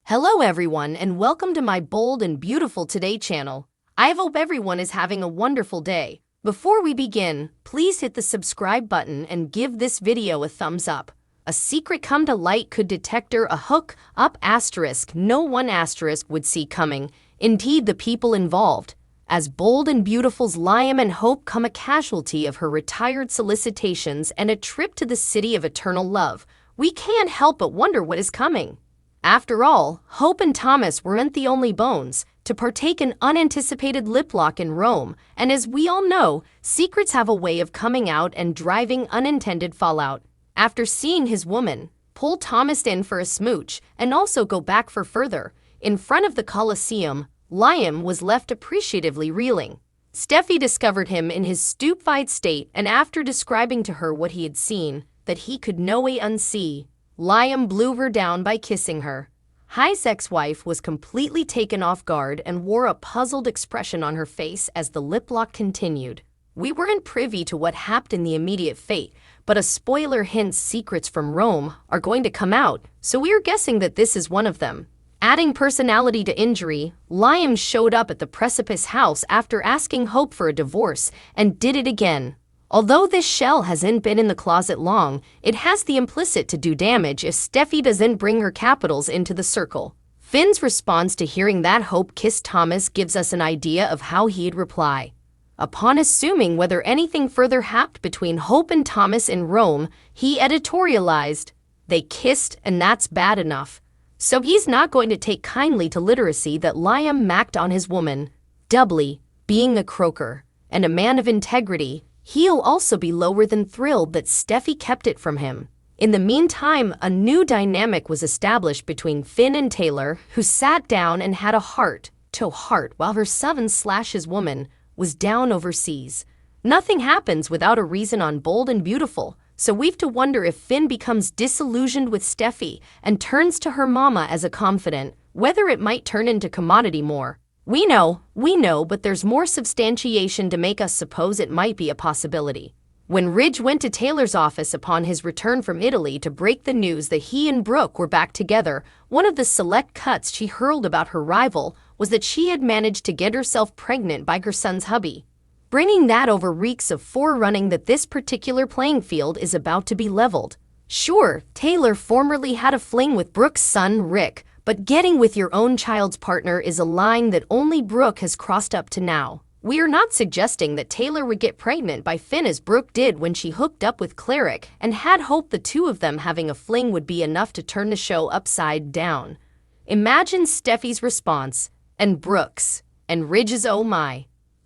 Hello everyone and welcome to my Bold and Beautiful Today channel. I hope everyone is having a wonderful day. Before we begin, please hit the subscribe button and give this video a thumbs up. A secret come to light could detector a hook up asterisk no one asterisk would see coming. Indeed the people involved. As Bold and Beautiful's Liam and Hope come a casualty of her retired solicitations and a trip to the city of eternal love, we can't help but wonder what is coming. After all, Hope and Thomas weren't the only bones to partake in unanticipated lip lock in Rome, and as we all know, secrets have a way of coming out and driving unintended fallout. After seeing his woman pull Thomas in for a smooch and also go back for further, in front of the Colosseum, Liam was left appreciatively reeling. Steffi discovered him in his stupefied state, and after describing to her what he had seen, that he could no way unsee, Liam blew her down by kissing her. High's ex-wife was completely taken off guard and wore a puzzled expression on her face as the lip lock continued. We weren't privy to what happened in the immediate fate, but a spoiler hints secrets from Rome are going to come out, so we're guessing that this is one of them. Adding personality to injury, Liam showed up at the precipice house after asking Hope for a divorce and did it again. Although this shell hasn't been in the closet long, it has the implicit to do damage if Steffi doesn't bring her capitals into the circle. Finn's response to hearing that Hope kissed Thomas gives us an idea of how he'd reply. Upon assuming whether anything further happened between Hope and Thomas in Rome, he editorialized, "They kissed and that's bad enough." So he's not going to take kindly to literacy that Liam macked on his woman. Doubly, being a croaker and a man of integrity, he'll also be lower than thrilled that Steffi kept it from him. In the meantime, a new dynamic was established between Finn and Taylor, who sat down and had a heart-to-heart while her son/his woman was down overseas. Nothing happens without a reason on Bold and Beautiful, so we've to wonder if Finn becomes disillusioned with Steffi and turns to her mama as a confidant, whether it might turn into commodity more. We know, but there's more substantiation to make us suppose it might be a possibility. When Ridge went to Taylor's office upon his return from Italy to break the news that he and Brooke were back together, one of the select cuts she hurled about her rival was that she had managed to get herself pregnant by her son's hubby. Bringing that over reeks of forerunning that this particular playing field is about to be leveled. Sure, Taylor formerly had a fling with Brooke's son Rick, but getting with your own child's partner is a line that only Brooke has crossed up to now. We are not suggesting that Taylor would get pregnant by Finn as Brooke did when she hooked up with Cleric and had hoped the two of them having a fling would be enough to turn the show upside down. Imagine Steffi's response, and Brooke's, and Ridge's oh my.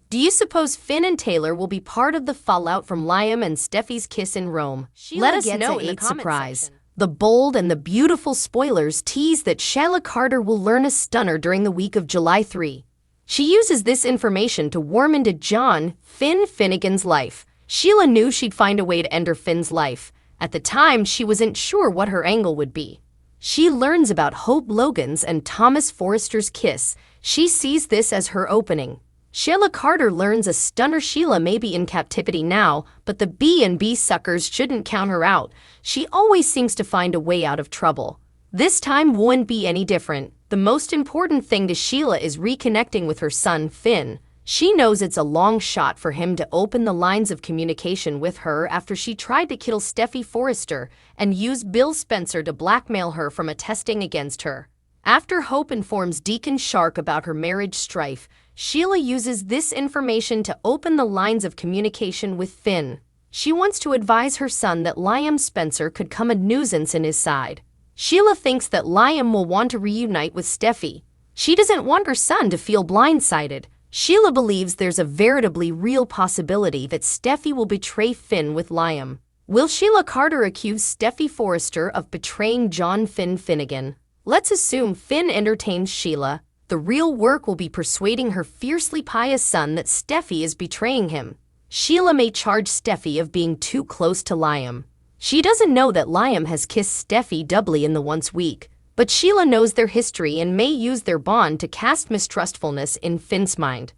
Do you suppose Finn and Taylor will be part of the fallout from Liam and Steffi's kiss in Rome? Let us know in the comment section. The Bold and the Beautiful spoilers tease that Sheila Carter will learn a stunner during the week of July 3. She uses this information to warm into John Finn Finnegan's life. Sheila knew she'd find a way to enter Finn's life. At the time, she wasn't sure what her angle would be. She learns about Hope Logan's and Thomas Forrester's kiss. She sees this as her opening. Sheila Carter learns a stunner. Sheila may be in captivity now, but the B&B suckers shouldn't count her out. She always seems to find a way out of trouble. This time wouldn't be any different. The most important thing to Sheila is reconnecting with her son, Finn. She knows it's a long shot for him to open the lines of communication with her after she tried to kill Steffi Forrester and use Bill Spencer to blackmail her from attesting against her. After Hope informs Deacon Shark about her marriage strife, Sheila uses this information to open the lines of communication with Finn. She wants to advise her son that Liam Spencer could come a nuisance in his side. Sheila thinks that Liam will want to reunite with Steffi. She doesn't want her son to feel blindsided. Sheila believes there's a veritably real possibility that Steffi will betray Finn with Liam. Will Sheila Carter accuse Steffi Forrester of betraying John Finn Finnegan? Let's assume Finn entertains Sheila. The real work will be persuading her fiercely pious son that Steffi is betraying him. Sheila may charge Steffi of being too close to Liam. She doesn't know that Liam has kissed Steffi doubly in the once week, but Sheila knows their history and may use their bond to cast mistrustfulness in Finn's mind.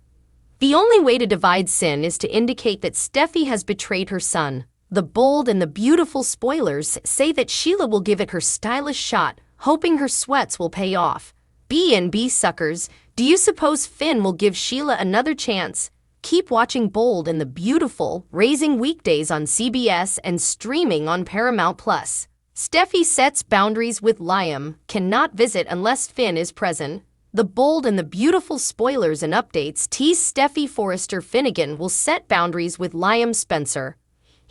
The only way to divide sin is to indicate that Steffi has betrayed her son. The Bold and the Beautiful spoilers say that Sheila will give it her stylish shot, hoping her sweats will pay off. B&B suckers, do you suppose Finn will give Sheila another chance? Keep watching Bold and the Beautiful, raising weekdays on CBS and streaming on Paramount+. Steffi sets boundaries with Liam, cannot visit unless Finn is present. The Bold and the Beautiful spoilers and updates tease Steffi Forrester Finnegan will set boundaries with Liam Spencer.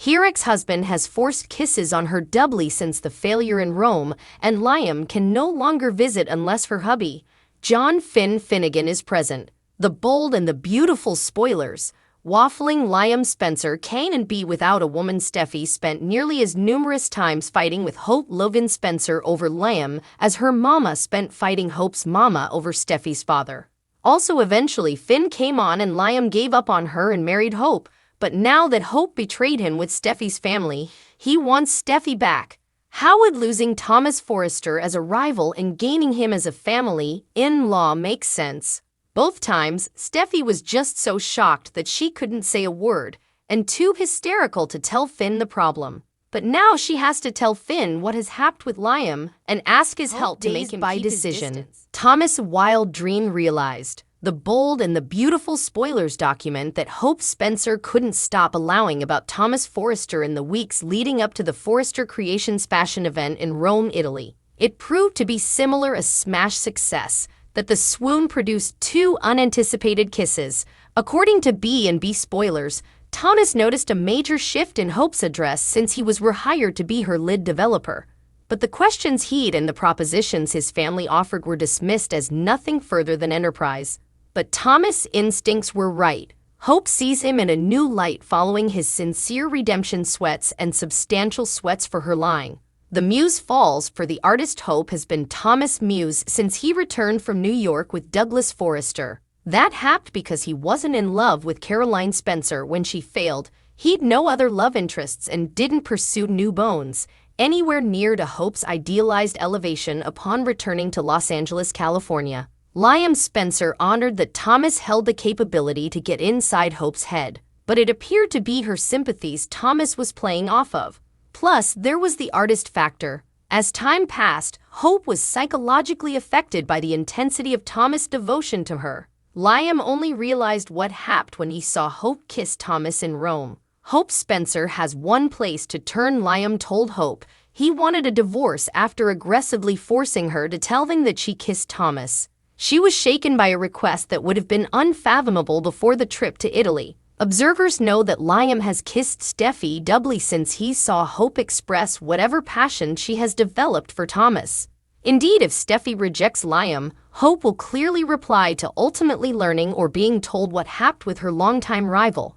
Her ex-husband has forced kisses on her doubly since the failure in Rome, and Liam can no longer visit unless her hubby, John Finn Finnegan, is present. The Bold and the Beautiful spoilers. Waffling Liam Spencer can't be without a woman. Steffi spent nearly as numerous times fighting with Hope Logan Spencer over Liam as her mama spent fighting Hope's mama over Steffi's father. Also, eventually Finn came on and Liam gave up on her and married Hope, but now that Hope betrayed him with Steffi's family, he wants Steffi back. How would losing Thomas Forrester as a rival and gaining him as a family-in-law make sense? Both times, Steffi was just so shocked that she couldn't say a word, and too hysterical to tell Finn the problem. But now she has to tell Finn what has happened with Liam and ask his help to make him by decision. Thomas' wild dream realized. The Bold and the Beautiful spoilers document that Hope Spencer couldn't stop allowing about Thomas Forrester in the weeks leading up to the Forrester Creations fashion event in Rome, Italy. It proved to be similar a smash success that the swoon produced 2 unanticipated kisses. According to B&B spoilers, Thomas noticed a major shift in Hope's address since he was rehired to be her lead developer. But the questions he'd and the propositions his family offered were dismissed as nothing further than enterprise. But Thomas' instincts were right. Hope sees him in a new light following his sincere redemption sweats and substantial sweats for her lying. The muse falls for the artist. Hope has been Thomas' muse since he returned from New York with Douglas Forrester. That happened because he wasn't in love with Caroline Spencer when she failed. He'd no other love interests and didn't pursue new bones anywhere near to Hope's idealized elevation upon returning to Los Angeles, California. Liam Spencer honored that Thomas held the capability to get inside Hope's head, but it appeared to be her sympathies Thomas was playing off of. Plus, there was the artist factor. As time passed, Hope was psychologically affected by the intensity of Thomas' devotion to her. Liam only realized what happened when he saw Hope kiss Thomas in Rome. Hope Spencer has one place to turn. Liam told Hope he wanted a divorce after aggressively forcing her to tell them that she kissed Thomas. She was shaken by a request that would have been unfathomable before the trip to Italy. Observers know that Liam has kissed Steffi doubly since he saw Hope express whatever passion she has developed for Thomas. Indeed, if Steffi rejects Liam, Hope will clearly reply to ultimately learning or being told what happened with her longtime rival.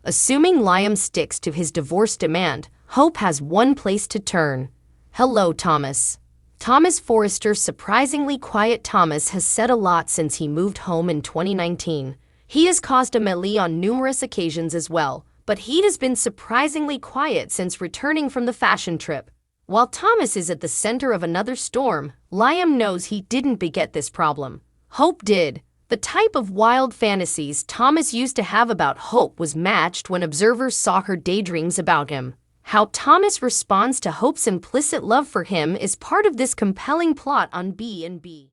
Assuming Liam sticks to his divorce demand, Hope has one place to turn. Hello, Thomas. Thomas Forrester, surprisingly quiet. Thomas has said a lot since he moved home in 2019. He has caused a melee on numerous occasions as well, but he has been surprisingly quiet since returning from the fashion trip. While Thomas is at the center of another storm, Liam knows he didn't beget this problem. Hope did. The type of wild fantasies Thomas used to have about Hope was matched when observers saw her daydreams about him. How Thomas responds to Hope's implicit love for him is part of this compelling plot on B&B.